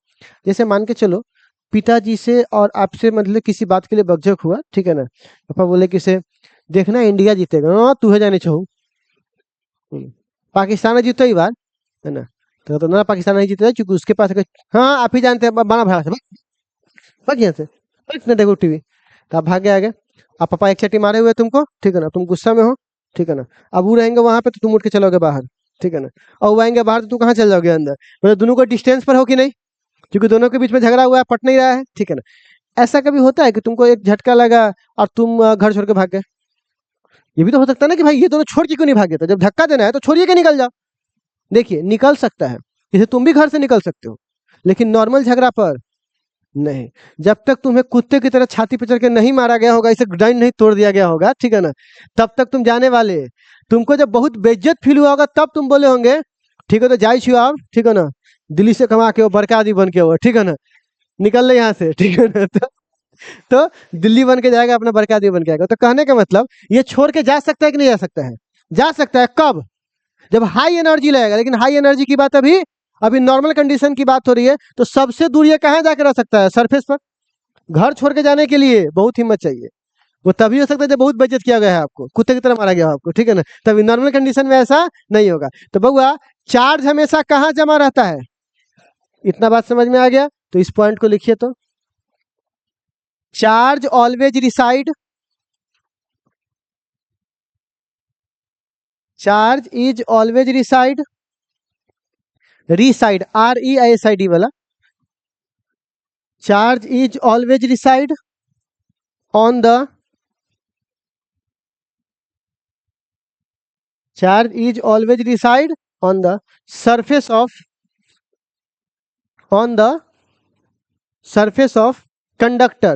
जैसे मान के चलो, पिताजी से और आपसे मतलब किसी बात के लिए बकझक हुआ, ठीक है ना? पापा बोले कि से देखना इंडिया जीतेगा, हाँ तू है जाने चाहूँ, पाकिस्तान जीतो ही बार, है ना? तो ना पाकिस्तान नहीं जीतेगा क्योंकि उसके पास हाँ आप ही जानते हैं, बड़ा भड़ा से भाग यहाँ से, भाग ना देखो टीवी। तो आप भागे आगे, आप पापा एक चट्टी मारे हुए तुमको, ठीक है ना? तुम गुस्सा में हो, ठीक है ना? अब वो रहेंगे वहां पे तो तुम उठ के चलोगे बाहर, ठीक है ना? और वो आएंगे बाहर तो तुम कहाँ चल जाओगे अंदर? मतलब दोनों को डिस्टेंस पर हो कि नहीं? क्योंकि दोनों के बीच में झगड़ा हुआ है, पट नहीं रहा है, ठीक है ना? ऐसा कभी होता है कि तुमको एक झटका लगा और तुम घर छोड़ के भाग गए? ये भी तो हो सकता है ना कि भाई ये दोनों छोड़ के क्यों नहीं भागे? तो जब धक्का देना है तो छोड़िए के निकल जाओ। देखिए निकल सकता है, जैसे तुम भी घर से निकल सकते हो, लेकिन नॉर्मल झगड़ा पर नहीं। जब तक तुम्हें कुत्ते की तरह छाती पे चढ़ के नहीं मारा गया होगा, इसे ग्राइंड नहीं तोड़ दिया गया होगा, ठीक है ना? तब तक तुम जाने वाले। तुमको जब बहुत बेइज्जत फील हुआ होगा तब तुम बोले होंगे ठीक है तो जाई छू आप, ठीक है ना? दिल्ली से कमा के वो बड़का आदमी बन के हो, ठीक है ना? निकल ले यहाँ से, ठीक है ना? तो दिल्ली बन के जाएगा, अपना बड़का आदमी बन के आएगा। तो कहने का मतलब ये छोड़ के जा सकता है कि नहीं जा सकता है? जा सकता है। कब? जब हाई एनर्जी लगेगा। लेकिन हाई एनर्जी की बात अभी अभी नॉर्मल कंडीशन की बात हो रही है। तो सबसे दूर ये कहाँ जाकर रह सकता है? सरफेस पर। घर छोड़ के जाने के लिए बहुत हिम्मत चाहिए। वो तभी हो सकता है जब बहुत बेइज्जत किया गया है आपको, कुत्ते की तरह मारा गया हो आपको, ठीक है ना? तभी नॉर्मल कंडीशन में ऐसा नहीं होगा। तो बउआ, चार्ज हमेशा कहाँ जमा रहता है? इतना बात समझ में आ गया? तो इस पॉइंट को लिखिए तो, charge always reside, charge is always reside, reside REISID वाला, charge is always reside on the, charge is always reside on the surface of, on the surface of conductor,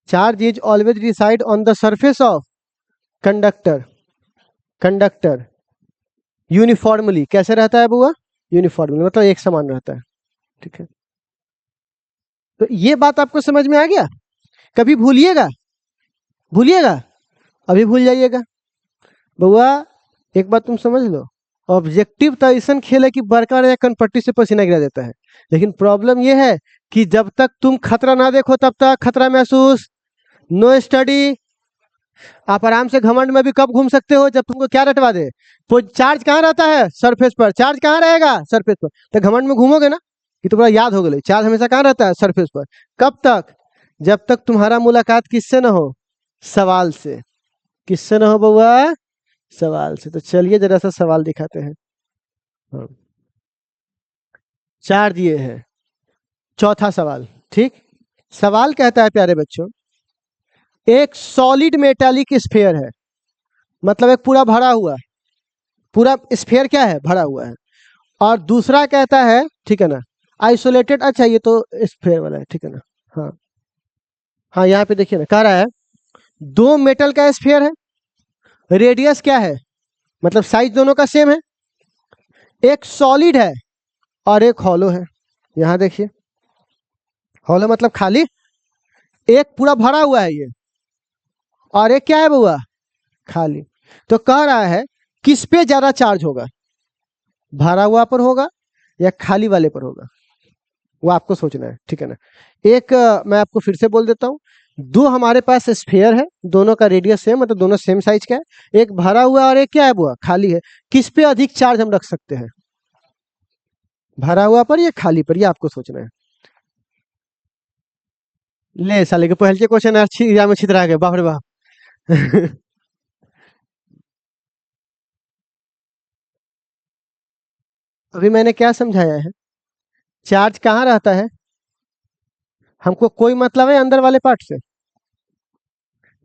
charge is always reside on the surface of conductor, conductor uniformly. कैसे रहता है बुआ? यूनिफॉर्मली मतलब एक समान रहता है, ठीक है? तो ये बात आपको समझ में आ गया? कभी भूलिएगा, भूलिएगा, अभी भूल जाइएगा। बुआ एक बात तुम समझ लो, ऑब्जेक्टिव तो ऐसा खेल है कि बड़का या कनपट्टी से पसीना गिरा देता है। लेकिन प्रॉब्लम यह है कि जब तक तुम खतरा ना देखो तब तक खतरा महसूस, नो स्टडी। आप आराम से घमंड में भी कब घूम सकते हो? जब तुमको क्या रटवा दे। तो चार्ज कहाँ रहता है? सरफेस पर। चार्ज कहाँ रहेगा? सरफेस पर। तो घमंड में घूमोगे ना? ये तो बड़ा याद हो गया, चार्ज हमेशा कहाँ रहता है? सरफेस पर। कब तक? जब तक तुम्हारा मुलाकात किससे ना हो? सवाल से। किससे ना हो बउआ? सवाल से। तो चलिए जरा सा सवाल दिखाते हैं। हाँ। चार्ज ये है। चौथा सवाल, ठीक? सवाल कहता है प्यारे बच्चों, एक सॉलिड मेटालिक स्फीयर है, मतलब एक पूरा भरा हुआ, पूरा स्फीयर क्या है? भरा हुआ है। और दूसरा कहता है, ठीक है ना, आइसोलेटेड। अच्छा ये तो स्फीयर वाला है, ठीक है ना? हाँ हाँ, यहाँ पे देखिए ना, कह रहा है दो मेटल का स्फीयर है, रेडियस क्या है, मतलब साइज दोनों का सेम है, एक सॉलिड है और एक हॉलो है। यहाँ देखिए, हॉलो मतलब खाली, एक पूरा भरा हुआ है ये, और एक क्या है बुआ? खाली। तो कह रहा है किस पे ज्यादा चार्ज होगा? भरा हुआ पर होगा या खाली वाले पर होगा? वो आपको सोचना है, ठीक है ना? एक मैं आपको फिर से बोल देता हूँ, दो हमारे पास स्फीयर है, दोनों का रेडियस सेम, मतलब दोनों सेम साइज का है। एक भरा हुआ और एक क्या है बुआ? खाली है। किस पे अधिक चार्ज हम रख सकते हैं? भरा हुआ पर या खाली पर? ये आपको सोचना है। ले साले के पहले के क्वेश्चन अच्छी या में छितरा गए, बाप रे बाप। अभी मैंने क्या समझाया है? चार्ज कहाँ रहता है? हमको कोई मतलब है अंदर वाले पार्ट से?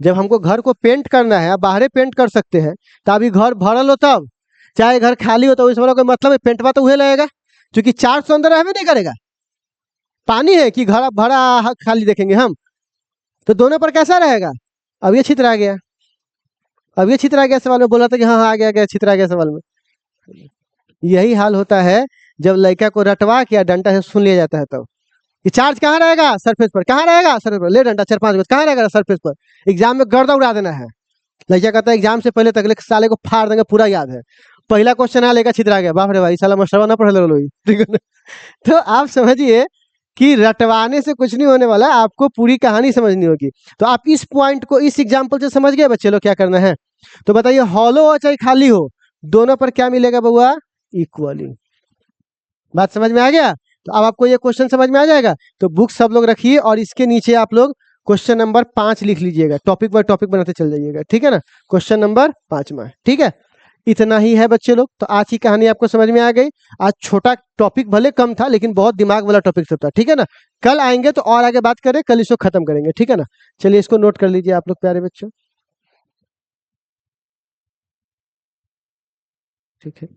जब हमको घर को पेंट करना है, आप बाहरे पेंट कर सकते हैं, तो अभी घर भरल हो तब, चाहे घर खाली हो तो इस वाला कोई मतलब है? पेंटवा तो उहे लगेगा, क्योंकि चार्ज तो अंदर रहबे नहीं करेगा। पानी है कि घर भरा खाली देखेंगे हम? तो दोनों पर कैसा रहेगा? अब ये छितरा गया। अब ये छितरा गया सवाल में, बोला था कि हाँ हाँ आ गया छितरा गया सवाल में। यही हाल होता है जब लड़का को रटवा के या डंडा से सुन लिया जाता है तब। ये चार्ज कहाँ रहेगा? सरफेस पर। कहाँ रहेगा? सरफेस पर। ले डंडा 4-5 गज, कहाँ रहेगा? सरफेस पर। एग्जाम में गर्दा उड़ा देना है। लड़का कहता है एग्जाम से पहले तक अगले साले को फाड़ देंगे, पूरा याद है। पहला क्वेश्चन आ लेगा छितरा गया, बाप रे भाई साला मास्टरवा ना पढ़े लो, ठीक है ना। तो आप समझिए कि रटवाने से कुछ नहीं होने वाला, आपको पूरी कहानी समझनी होगी। तो आप इस पॉइंट को इस एग्जाम्पल से समझ गए बच्चे लोग क्या करना है? तो बताइए, हॉलो हो चाहे खाली हो, दोनों पर क्या मिलेगा बउआ? इक्वली। बात समझ में आ गया? तो अब आपको ये क्वेश्चन समझ में आ जाएगा। तो बुक सब लोग रखिए और इसके नीचे आप लोग क्वेश्चन नंबर 5 लिख लीजिएगा, टॉपिक बाय टॉपिक बनाते चल जाइएगा, ठीक है ना। क्वेश्चन नंबर 5 में, ठीक है। इतना ही है बच्चे लोग। तो आज की कहानी आपको समझ में आ गई। आज छोटा टॉपिक भले कम था, लेकिन बहुत दिमाग वाला टॉपिक सब था, ठीक है ना। कल आएंगे तो और आगे बात करें, कल इसको खत्म करेंगे, ठीक है ना। चलिए इसको नोट कर लीजिए आप लोग प्यारे बच्चों, ठीक है।